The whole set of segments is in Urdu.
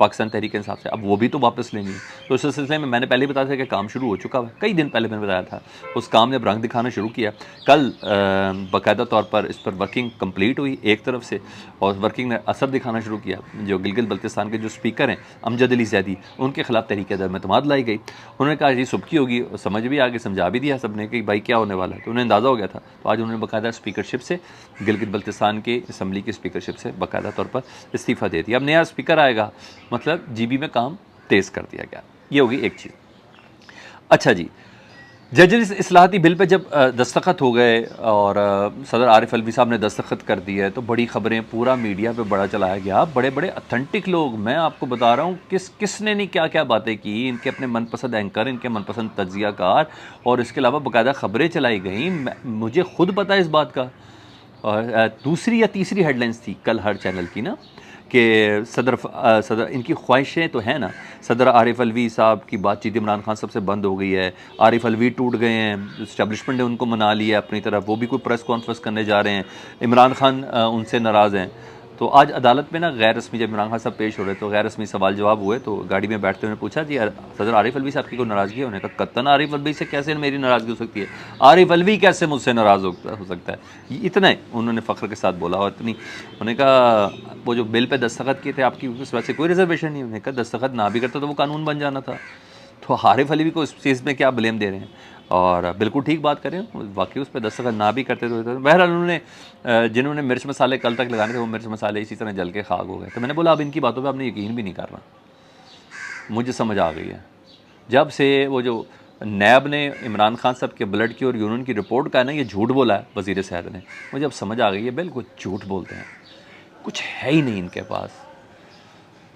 پاکستان تحریک انصاف سے، اب وہ بھی تو واپس لیں گے. تو اس سلسلے میں نے پہلے بتایا تھا کہ کام شروع ہو چکا ہے، کئی دن پہلے میں نے بتایا تھا. اس کام نے اب رنگ دکھانا شروع کیا. کل باقاعدہ طور پر اس پر ورکنگ کمپلیٹ ہوئی ایک طرف سے، اور ورکنگ نے اثر دکھانا شروع کیا. جو گلگت بلتستان کے جو اسپیکر ہیں امجد علی زیدی، ان کے خلاف تحریک عدم اعتماد لائی گئی. انہوں نے کہا جی صبح کی ہوگی، سمجھ بھی آگے سمجھا بھی دیا سب نے کہ بھائی کیا ہونے والا ہے، تو انہیں اندازہ ہو گیا تھا. تو آج انہوں نے باقاعدہ اسپیکرشپ سے، گلگت بلتستان کے اسمبلی کی اسپیکرشپ سے باقاعدہ طور پر استعفیٰ دے دیا. اب نیا اسپیکر آئے گا، مطلب جی بی میں کام تیز کر دیا گیا. یہ ہوگی ایک چیز. اچھا جی، ججز اصلاحاتی بل پہ جب دستخط ہو گئے اور صدر عارف الوی صاحب نے دستخط کر دی ہے، تو بڑی خبریں پورا میڈیا پہ بڑا چلایا گیا. بڑے بڑے اتھینٹک لوگ، میں آپ کو بتا رہا ہوں کس نے نہیں کیا کیا باتیں کی، ان کے اپنے من پسند اینکر، ان کے من پسند تجزیہ کار، اور اس کے علاوہ باقاعدہ خبریں چلائی گئیں. مجھے خود پتہ ہے اس بات کا. اور دوسری یا تیسری ہیڈ لائنس تھی کل ہر چینل کی نا، کہ صدر ان کی خواہشیں تو ہیں نا، صدر عارف الوی صاحب کی بات چیت عمران خان صاحب سے بند ہو گئی ہے، عارف الوی ٹوٹ گئے ہیں، اسٹیبلشمنٹ نے ان کو منا لیا اپنی طرف، وہ بھی کوئی پریس کانفرنس کرنے جا رہے ہیں، عمران خان ان سے ناراض ہیں. تو آج عدالت میں نا غیر رسمی جب عمران خان صاحب پیش ہو رہے تو غیر رسمی سوال جواب ہوئے، تو گاڑی میں بیٹھتے ہوئے پوچھا جی صدر عارف الوی صاحب کی کوئی ناراضگی ہے؟ انہوں نے کہا قطعاً عارف الوی سے کیسے میری ناراضگی ہو سکتی ہے، عارف الوی کیسے مجھ سے ناراض ہو سکتا ہے. اتنا ہی انہوں نے فخر کے ساتھ بولا. اور اتنی انہوں نے کہا وہ جو بل پہ دستخط کیے تھے آپ کی اس وجہ سے کوئی ریزرویشن نہیں. انہوں نے کہا دستخط نہ بھی کرتا تو وہ قانون بن جانا تھا. تو عارف الوی کو اس چیز میں کیا بلیم دے رہے ہیں، اور بالکل ٹھیک بات کریں، واقعی اس پہ دستخط نہ بھی کرتے تو بہرحال انہوں نے جنہوں نے مرچ مسالے کل تک لگانے تھے وہ مرچ مسالے اسی طرح جل کے خاک ہو گئے. تو میں نے بولا اب ان کی باتوں پہ آپ نے یقین بھی نہیں کرنا. مجھے سمجھ آ گئی ہے جب سے وہ جو نیب نے عمران خان صاحب کے بلڈ کی اور یورین کی رپورٹ کا ہے نا یہ جھوٹ بولا ہے وزیر صحت نے، مجھے اب سمجھ آ گئی ہے بالکل جھوٹ بولتے ہیں. کچھ ہے ہی نہیں ان کے پاس،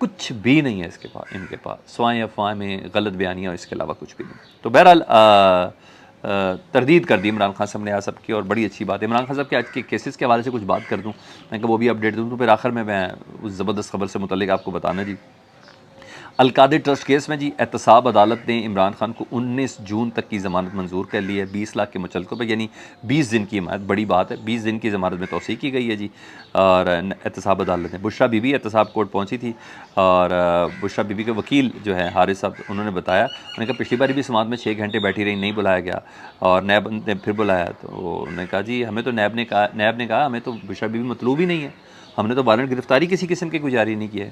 کچھ بھی نہیں ہے ان کے پاس، سوائے افواہیں میں غلط بیانیاں، اس کے علاوہ کچھ بھی نہیں. تو بہرحال تردید کر دی عمران خان صاحب نے آج سب کی، اور بڑی اچھی بات ہے. عمران خان صاحب کے آج کے کیسز کے حوالے سے کچھ بات کر دوں، میں کہ وہ بھی اپڈیٹ دوں. تو پھر آخر میں اس زبردست خبر سے متعلق آپ کو بتانا جی. القادر ٹرسٹ کیس میں جی احتساب عدالت نے عمران خان کو 19 جون تک کی ضمانت منظور کر لی ہے 20 لاکھ کے مچلقوں پہ، یعنی 20 دن کی حمایت، بڑی بات ہے. 20 دن کی ضمانت میں توسیع کی گئی ہے جی. اور احتساب عدالت نے بشرا بی بی احتساب کورٹ پہنچی تھی، اور بشرا بی بی کے وکیل جو ہے حارث صاحب، انہوں نے بتایا، انہوں نے کہا پچھلی باری بھی سماعت میں 6 گھنٹے بیٹھی رہی، نہیں بلایا گیا، اور نیب نے پھر بلایا. تو انہوں نے کہا جی ہمیں تو نیب نے کہا ہمیں تو بشرا بی بی مطلوب ہی نہیں ہے، ہم نے تو وارنٹ گرفتاری کسی قسم کی کوئی جاری نہیں کی ہے.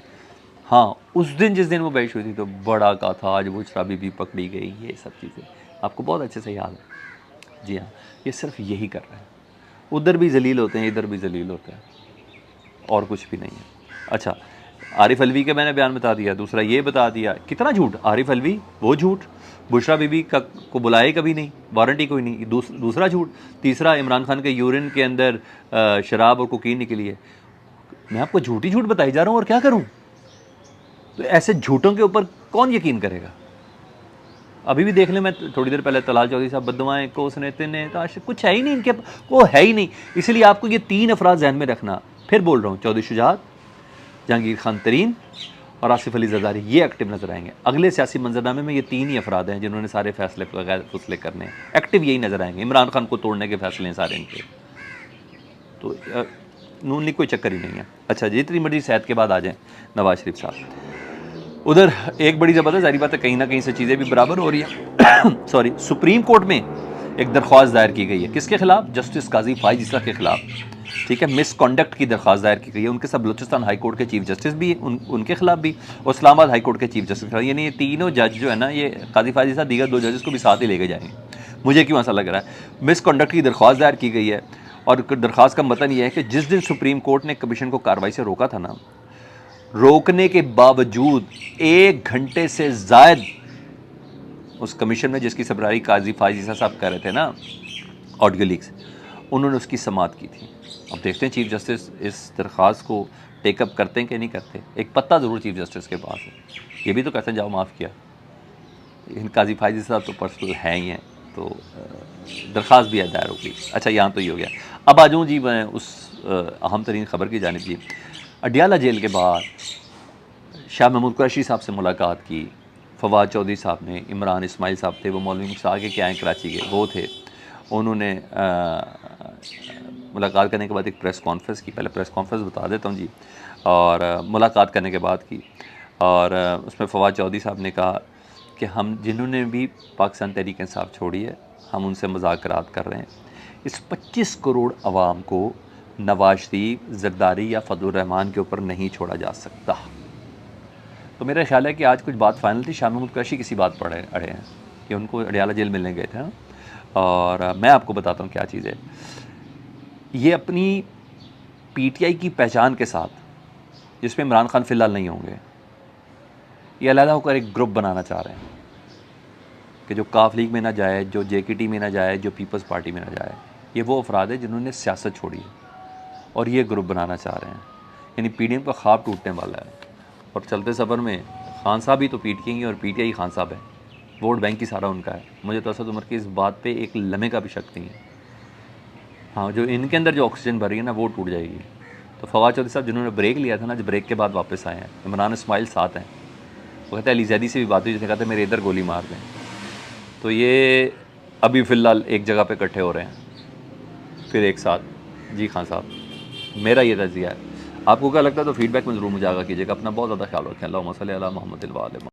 ہاں اس دن جس دن وہ بیش ہوئی تھی تو بڑا کا تھا آج وہ شرابی بھی پکڑی گئی، یہ سب چیزیں آپ کو بہت اچھے سے یاد ہے. جی ہاں، یہ صرف یہی کر رہے ہیں، ادھر بھی ذلیل ہوتے ہیں ادھر بھی ذلیل ہوتے ہیں، اور کچھ بھی نہیں ہے. اچھا عارف الوی کے میں نے بیان بتا دیا، دوسرا یہ بتا دیا کتنا جھوٹ. عارف الوی وہ جھوٹ، بشرا بی بی کو بلائے کبھی نہیں، وارنٹی کوئی نہیں، دوسرا جھوٹ. تیسرا عمران خان کے یورین کے اندر شراب اور کوکین نکلی ہے. میں آپ کو جھوٹ ہی جھوٹ بتائی جا رہا ہوں، اور کیا کروں. تو ایسے جھوٹوں کے اوپر کون یقین کرے گا. ابھی بھی دیکھ لیں، میں تھوڑی دیر پہلے طلال چودھری صاحب بددعائیں کو اس نے تین کچھ ہے ہی نہیں ان کے، وہ ہے ہی نہیں. اس لیے آپ کو یہ 3 افراد ذہن میں رکھنا، پھر بول رہا ہوں، چودھری شجاعت، جہانگیر خان ترین اور آصف علی زرداری، یہ ایکٹیو نظر آئیں گے اگلے سیاسی منظرنامے میں. یہ 3 ہی افراد ہیں جنہوں نے سارے فیصلے غیر فیصلے کرنے ہیں، ایکٹیو یہی نظر آئیں گے. عمران خان کو توڑنے کے فیصلے ہیں سارے ان کے. تو نون لیگ کوئی چکر ہی نہیں ہے. اچھا جتنی مرضی صحت کے بعد آ جائیں نواز شریف صاحب، ادھر ایک بڑی زبردست ظاہری بات ہے کہیں نہ کہیں سے چیزیں بھی برابر ہو رہی ہیں. سوری، سپریم کورٹ میں ایک درخواست دائر کی گئی ہے، کس کے خلاف؟ جسٹس قاضی فائز عیسیٰ کے خلاف. ٹھیک ہے، مس کنڈکٹ کی درخواست دائر کی گئی ہے. ان کے ساتھ بلوچستان ہائی کورٹ کے چیف جسٹس بھی ان کے خلاف بھی، اور اسلام آباد ہائی کورٹ کے چیف جسٹس کے خلاف. یعنی یہ تینوں جج جو ہے نا، یہ قاضی فائز عیسیٰ دیگر 2 ججز کو بھی ساتھ ہی لے کے جائیں گے. مجھے کیوں ایسا لگ رہا ہے؟ مس کنڈکٹ کی درخواست دائر کی گئی ہے، اور درخواست کا متن یہ ہے کہ جس دن سپریم کورٹ نے کمیشن کو کارروائی سے روکا تھا نا، روکنے کے باوجود 1 گھنٹے سے زائد اس کمیشن میں، جس کی سربراہی قاضی فائز عیسیٰ صاحب کر رہے تھے نا، آڈیو لیکس، انہوں نے اس کی سماعت کی تھی. اب دیکھتے ہیں چیف جسٹس اس درخواست کو ٹیک اپ کرتے ہیں کہ نہیں کرتے. ایک پتہ ضرور چیف جسٹس کے پاس ہے، یہ بھی تو کہتے ہیں جاؤ معاف کیا. ان قاضی فائز عیسیٰ صاحب تو پرسنل ہیں ہی ہیں، تو درخواست بھی دائر ہو گئی. اچھا یہاں تو یہ ہو گیا. اب آ جاؤں جی میں اس اہم ترین خبر کی جانب. جی اڈیالہ جیل کے بعد شاہ محمود قریشی صاحب سے ملاقات کی فواد چودھری صاحب نے. عمران اسماعیل صاحب تھے، وہ مولوی مشتاق کے کیا ہیں کراچی کے، وہ تھے. انہوں نے ملاقات کرنے کے بعد ایک پریس کانفرنس کی. پہلے پریس کانفرنس بتا دیتا ہوں جی. اور ملاقات کرنے کے بعد کی اور اس میں فواد چودھری صاحب نے کہا کہ ہم جنہوں نے بھی پاکستان تحریک انصاف چھوڑی ہے ہم ان سے مذاکرات کر رہے ہیں، اس 25 کروڑ عوام کو نواز شریف، زرداری یا فضل الرحمان کے اوپر نہیں چھوڑا جا سکتا۔ تو میرا خیال ہے کہ آج کچھ بات فائنل تھی، شاہ محمود قریشی کسی بات پر اڑے ہیں کہ ان کو اڈیالہ جیل ملنے گئے تھے نا، اور میں آپ کو بتاتا ہوں کیا چیز ہے۔ یہ اپنی پی ٹی آئی کی پہچان کے ساتھ، جس میں عمران خان فی الحال نہیں ہوں گے، یہ علیحدہ ہو کر ایک گروپ بنانا چاہ رہے ہیں کہ جو کاف لیگ میں نہ جائے، جو جے کے ٹی میں نہ جائے، جو پیپلز پارٹی میں نہ جائے۔ یہ وہ افراد ہیں جنہوں نے سیاست چھوڑی ہے اور یہ گروپ بنانا چاہ رہے ہیں، یعنی پی ڈی ایم کا خواب ٹوٹنے والا ہے۔ اور چلتے سفر میں خان صاحب ہی تو پی ٹی آئی اور پی ٹی آئی خان صاحب ہیں، ووٹ بینک ہی سارا ان کا ہے۔ مجھے تو اسد عمر کی اس بات پہ ایک لمحے کا بھی شک نہیں ہے۔ ہاں، جو ان کے اندر جو آکسیجن بھر رہی ہے نا، وہ ٹوٹ جائے گی۔ تو فواد چودھری صاحب جنہوں نے بریک لیا تھا نا، جو بریک کے بعد واپس آئے ہیں، عمران اسماعیل ساتھ ہیں، وہ کہتے ہیں علی زیدی سے بھی بات ہوئی، جس نے کہا تھا میرے ادھر گولی مار دیں۔ تو یہ ابھی فی الحال ایک جگہ پہ اکٹھے ہو رہے ہیں، پھر ایک ساتھ۔ جی خان صاحب، میرا یہ تجزیہ ہے۔ آپ کو کیا لگتا ہے تو فیڈ بیک میں ضرور مجھے آگاہ کیجیے گا۔ اپنا بہت زیادہ خیال رکھیں۔ اللہم صلی علی محمد و علی محمد۔